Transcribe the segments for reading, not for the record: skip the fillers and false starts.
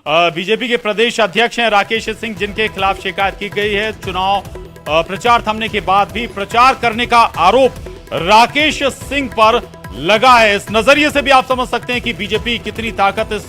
BJP के प्रदेश अध्यक्ष हैं राकेश सिंह, जिनके खिलाफ शिकायत की गई है। चुनाव प्रचार थमने के बाद भी प्रचार करने का आरोप राकेश सिंह पर लगा है। इस नजरिए से भी आप समझ सकते हैं कि बीजेपी कितनी ताकत इस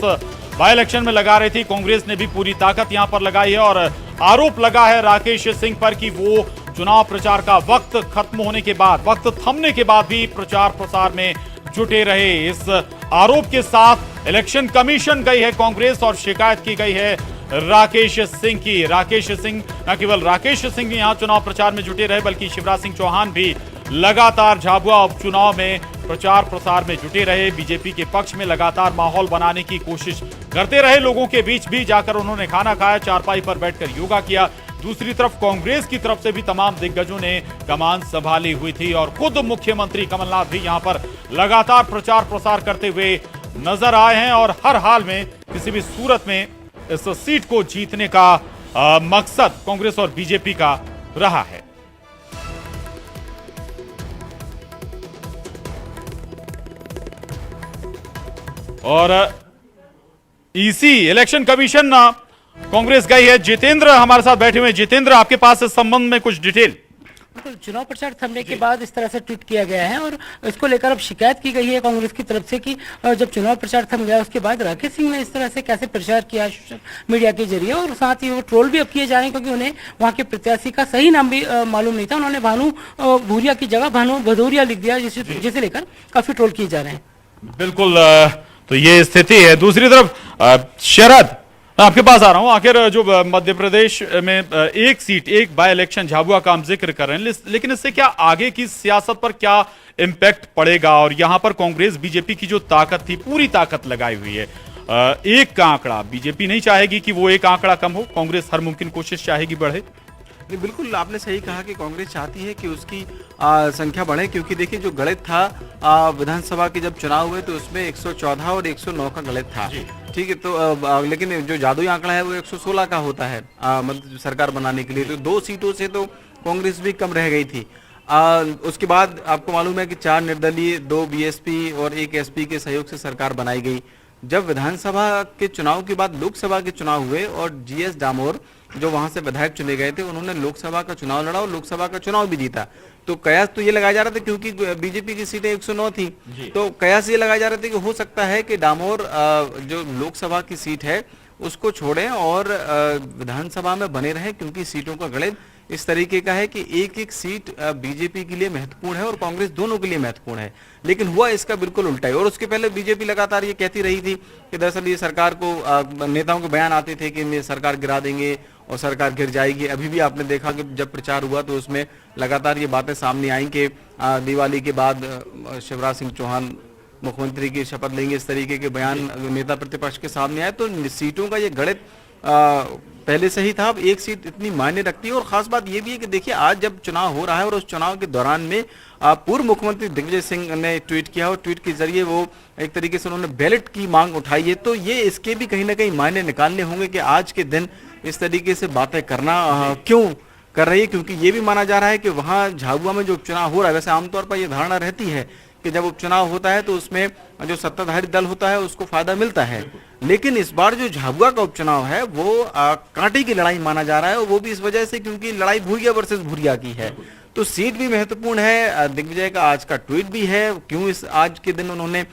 बाई इलेक्शन में लगा रही थी। कांग्रेस ने भी पूरी ताकत यहां पर लगाई है और आरोप लगा है राकेश सिंह पर कि वो चुनाव प्रचार का वक्त खत्म होने के बाद, वक्त थमने के बाद भी प्रचार प्रसार में जुटे रहे। इस आरोप के साथ इलेक्शन कमीशन गई है कांग्रेस और शिकायत की गई है राकेश सिंह की। राकेश सिंह, न केवल राकेश सिंह यहां चुनाव प्रचार में जुटे रहे, बल्कि शिवराज सिंह चौहान भी लगातार झाबुआ उपचुनाव में प्रचार प्रसार में जुटे रहे। बीजेपी के पक्ष में लगातार माहौल बनाने की कोशिश करते रहे। लोगों के बीच भी जाकर उन्होंने खाना खाया, चारपाई पर बैठकर योगा किया। दूसरी तरफ कांग्रेस की तरफ से भी तमाम दिग्गजों ने कमान संभाली हुई थी और खुद मुख्यमंत्री कमलनाथ भी यहां पर लगातार प्रचार प्रसार करते हुए नजर आए हैं और हर हाल में किसी भी सूरत में इस सीट को जीतने का मकसद कांग्रेस और बीजेपी का रहा है। और ईसी इलेक्शन कमीशन कांग्रेस गई है। जितेंद्र हमारे साथ बैठे हुए हैं। जितेंद्र, आपके पास इस संबंध में कुछ डिटेल? चुनाव प्रचार थमने के बाद इस तरह से ट्वीट किया गया है और इसको लेकर अब शिकायत की गई है कांग्रेस की तरफ से कि जब चुनाव प्रचार थम गया उसके बाद राकेश सिंह ने इस तरह से कैसे प्रचार किया सोशल मीडिया के जरिए, और साथ ही वो ट्रोल भी अब किए जा रहे हैं क्योंकि उन्हें वहां के प्रत्याशी का सही नाम भी मालूम नहीं था। उन्होंने भानु भूरिया की जगह भानु भदौरिया लिख दिया, जिसे लेकर काफी ट्रोल किए जा रहे हैं। बिल्कुल, तो ये स्थिति है। दूसरी तरफ शरद, आपके पास आ रहा हूं। आखिर जो मध्य प्रदेश में एक सीट, एक बाय इलेक्शन झाबुआ का हम जिक्र कर रहे हैं, लेकिन इससे क्या आगे की सियासत पर क्या इंपैक्ट पड़ेगा? और यहां पर कांग्रेस बीजेपी की जो ताकत थी, पूरी ताकत लगाई हुई है। एक का आंकड़ा बीजेपी नहीं चाहेगी कि वो एक आंकड़ा कम हो, कांग्रेस हर मुमकिन कोशिश चाहेगी बढ़े। बिल्कुल, आपने सही कहा कि कांग्रेस चाहती है कि उसकी संख्या बढ़े, क्योंकि देखिए जो गणित था विधानसभा के जब चुनाव हुए तो उसमें 114 और 109 का गणित था। ठीक है, तो लेकिन जो जादुई आंकड़ा है वो 116 का होता है मतलब सरकार बनाने के लिए। तो 2 सीटों से तो कांग्रेस भी कम रह गई थी। उसके बाद आपको मालूम है कि 4 निर्दलीय, 2 बीएसपी और 1 एसपी के सहयोग से सरकार बनाई गई। जब विधानसभा के चुनाव के बाद लोकसभा के चुनाव हुए और जीएस डामोर जो वहां से विधायक चुने गए थे, उन्होंने लोकसभा का चुनाव लड़ा और लोकसभा का चुनाव भी जीता। तो कयास तो ये लगाया जा रहा था, क्योंकि बीजेपी की सीटें 109 थी, तो कयास ये लगाया जा रहा था कि हो सकता है कि डामोर जो लोकसभा की सीट है उसको छोड़ें और विधानसभा में बने रहें, क्योंकि सीटों का गणित इस तरीके का है कि एक एक सीट बीजेपी के लिए महत्वपूर्ण है और कांग्रेस दोनों के लिए महत्वपूर्ण है। लेकिन हुआ इसका बिल्कुल उल्टा है। और उसके पहले बीजेपी लगातार ये कहती रही थी कि दरअसल ये सरकार को, नेताओं के बयान आते थे कि सरकार गिरा देंगे और सरकार गिर जाएगी। अभी भी आपने देखा कि जब प्रचार हुआ तो उसमें लगातार ये बातें सामने आई कि दिवाली के बाद शिवराज सिंह चौहान मुख्यमंत्री की शपथ लेंगे, इस तरीके के बयान नेता प्रतिपक्ष के सामने आए। तो सीटों का ये गणित पहले से ही था, अब एक सीट इतनी मायने रखती है। और खास बात यह भी है कि देखिए आज जब चुनाव हो रहा है और उस चुनाव के दौरान में पूर्व मुख्यमंत्री दिग्विजय सिंह ने ट्वीट किया और ट्वीट के जरिए वो एक तरीके से उन्होंने बैलेट की मांग उठाई है। तो ये इसके भी कहीं ना कहीं मायने निकालने होंगे कि आज के दिन इस तरीके से बातें करना क्यों कर रही है, क्योंकि ये भी माना जा रहा है कि वहां झाबुआ में जो उपचुनाव हो रहा है, वैसे आमतौर पर यह धारणा रहती है कि जब उपचुनाव होता है तो उसमें जो सत्ताधारी दल होता है उसको फायदा मिलता है। लेकिन इस बार जो झाबुआ का उपचुनाव है वो कांटे की लड़ाई माना जा रहा है, और वो भी इस वजह से क्योंकि लड़ाई भूरिया वर्सेस भूरिया की है। तो सीट भी महत्वपूर्ण है। दिग्विजय का आज का ट्वीट भी है, क्यों इस आज के दिन उन्होंने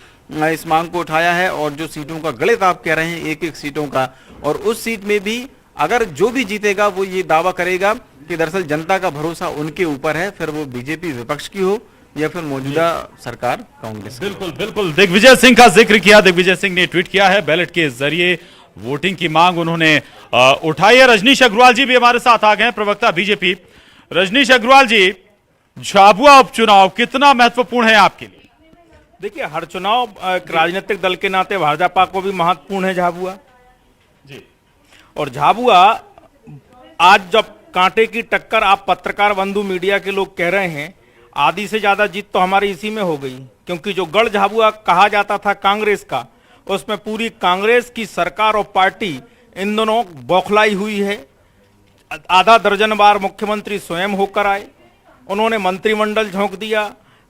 इस मांग को उठाया है। और जो सीटों का गणित आप कह रहे हैं, एक एक सीटों का, और उस सीट में भी अगर जो भी जीतेगा वो ये दावा करेगा कि दरअसल जनता का भरोसा उनके ऊपर है, फिर वो बीजेपी विपक्ष की हो या फिर मौजूदा सरकार कांग्रेस। बिल्कुल बिल्कुल, दिग्विजय सिंह का जिक्र किया। दिग्विजय सिंह ने ट्वीट किया है, बैलेट के जरिए वोटिंग की मांग उन्होंने उठाई है। रजनीश अग्रवाल जी भी हमारे साथ आ गए, प्रवक्ता बीजेपी। रजनीश अग्रवाल जी, झाबुआ उपचुनाव कितना महत्वपूर्ण है आपके लिए? देखिए, हर चुनाव एक राजनीतिक दल के नाते भाजपा को भी महत्वपूर्ण है झाबुआ जी। और झाबुआ आज जब कांटे की टक्कर, आप पत्रकार बंधु मीडिया के लोग कह रहे हैं, आधी से ज्यादा जीत तो हमारी इसी में हो गई, क्योंकि जो गढ़ झाबुआ कहा जाता था कांग्रेस का, उसमें पूरी कांग्रेस की सरकार और पार्टी इन दोनों बौखलाई हुई है। आधा दर्जन बार मुख्यमंत्री स्वयं होकर आए, उन्होंने मंत्रिमंडल झोंक दिया,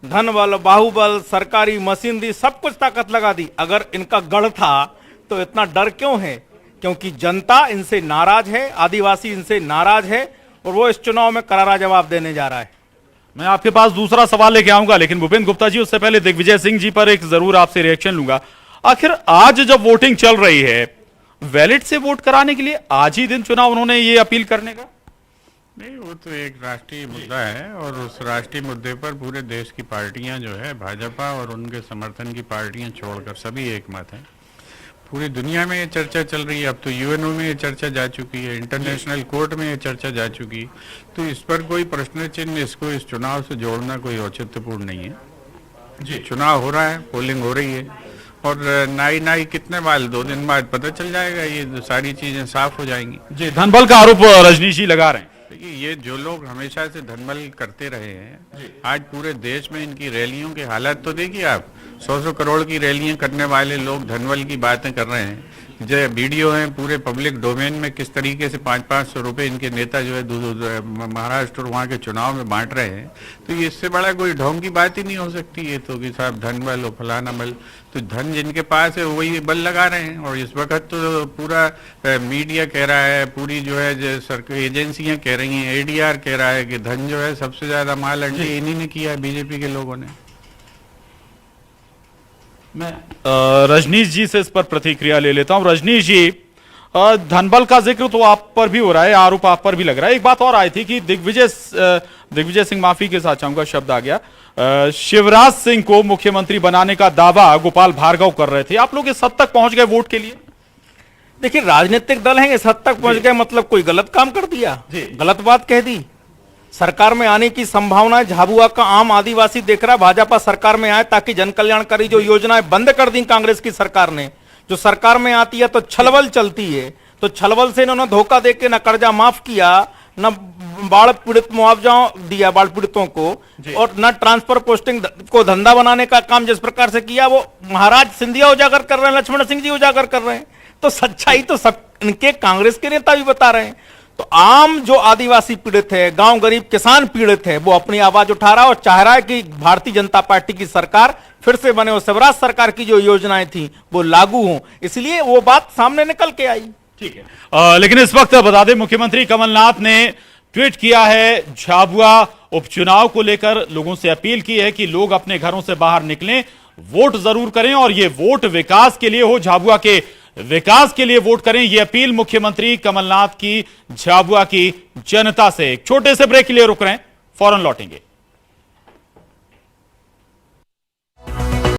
धन बल, बाहुबल, सरकारी मशीनरी, सब कुछ ताकत लगा दी। अगर इनका गढ़ था तो इतना डर क्यों है क्योंकि जनता इनसे नाराज है, आदिवासी इनसे नाराज है और वो इस चुनाव में करारा जवाब देने जा रहा है। मैं आपके पास दूसरा सवाल लेके आऊंगा, लेकिन भूपेंद्र गुप्ता जी उससे पहले दिग्विजय सिंह जी पर एक जरूर आपसे रिएक्शन लूंगा। आखिर आज जब वोटिंग चल रही है, वैलिड से वोट कराने के लिए आज ही दिन चुना उन्होंने ये अपील करने का? नहीं, वो तो एक राष्ट्रीय मुद्दा है और उस राष्ट्रीय मुद्दे पर पूरे देश की पार्टियां जो है, भाजपा और उनके समर्थन की पार्टियां छोड़कर सभी एकमत हैं। पूरी दुनिया में ये चर्चा चल रही है, अब तो यूएनओ में ये चर्चा जा चुकी है, इंटरनेशनल कोर्ट में ये चर्चा जा चुकी, तो इस पर कोई प्रश्न चिन्ह इसको इस चुनाव से जोड़ना कोई औचित्यपूर्ण नहीं है। जी, चुनाव हो रहा है, पोलिंग हो रही है और नाई कितने बाद 2 दिन बाद पता चल जाएगा, ये सारी चीजें साफ हो जाएंगी। जी, धनबल का आरोप रजनीश जी लगा रहे हैं। देखिए, ये जो लोग हमेशा से धनबल करते रहे हैं, आज पूरे देश में इनकी रैलियों के हालात तो देखिए आप। 100 करोड़ की रैलियां करने वाले लोग धनबल की बातें कर रहे हैं। जो वीडियो है पूरे पब्लिक डोमेन में, किस तरीके से 500-500 रुपए इनके नेता जो है महाराष्ट्र और वहाँ के चुनाव में बांट रहे हैं, तो ये इससे बड़ा कोई ढोंग की बात ही नहीं हो सकती। ये तो कि साहब धनबल और फलाना बल, तो धन जिनके पास है वही बल लगा रहे हैं। और इस वक्त तो पूरा मीडिया कह रहा है, पूरी जो है जो सरकारी एजेंसियां कह रही हैं, एडीआर कह रहा है कि धन जो है सबसे ज्यादा माल अंडे इन्हीं ने किया है, बीजेपी के लोगों ने। मैं रजनीश जी से इस पर प्रतिक्रिया ले लेता हूं। रजनीश जी, धनबल का जिक्र तो आप पर भी हो रहा है, आरोप आप पर भी लग रहा है। एक बात और आई थी कि दिग्विजय सिंह, माफी के साथ चाहूंगा शब्द आ गया, शिवराज सिंह को मुख्यमंत्री बनाने का दावा गोपाल भार्गव कर रहे थे। आप लोग इस हद तक पहुंच गए वोट के लिए? देखिए, राजनीतिक दल हैं, इस हद तक पहुंच गए मतलब कोई गलत काम कर दिया, गलत बात कह दी। सरकार में आने की संभावना झाबुआ का आम आदिवासी देख रहा है। भाजपा सरकार में आए ताकि जन कल्याणकारी जो योजनाएं बंद कर दी कांग्रेस की सरकार ने, जो सरकार में आती है तो छलवल चलती है, तो छलवल से इन्होंने धोखा देके न कर्जा माफ किया, न बाढ़ पीड़ित मुआवजा दिया बाढ़ पीड़ितों को, और न ट्रांसफर पोस्टिंग को धंधा बनाने का काम जिस प्रकार से किया वो महाराज सिंधिया उजागर कर रहे हैं, लक्ष्मण सिंह जी उजागर कर रहे हैं। तो सच्चाई तो सब इनके कांग्रेस के नेता भी बता रहे हैं। तो आम जो आदिवासी पीड़ित है, गांव गरीब किसान पीड़ित है, वो अपनी आवाज उठा रहा है और चाह रहा है कि भारतीय जनता पार्टी की सरकार फिर से बने और शिवराज सरकार की जो योजनाएं थी वो लागू हों, इसलिए वो बात सामने निकल के आई। ठीक है, लेकिन इस वक्त बता दें, मुख्यमंत्री कमलनाथ ने ट्वीट किया है, झाबुआ उपचुनाव को लेकर लोगों से अपील की है कि लोग अपने घरों से बाहर निकलें, वोट जरूर करें और ये वोट विकास के लिए हो, झाबुआ के विकास के लिए वोट करें। यह अपील मुख्यमंत्री कमलनाथ की झाबुआ की जनता से। एक छोटे से ब्रेक के लिए रुक रहे हैं, फौरन लौटेंगे।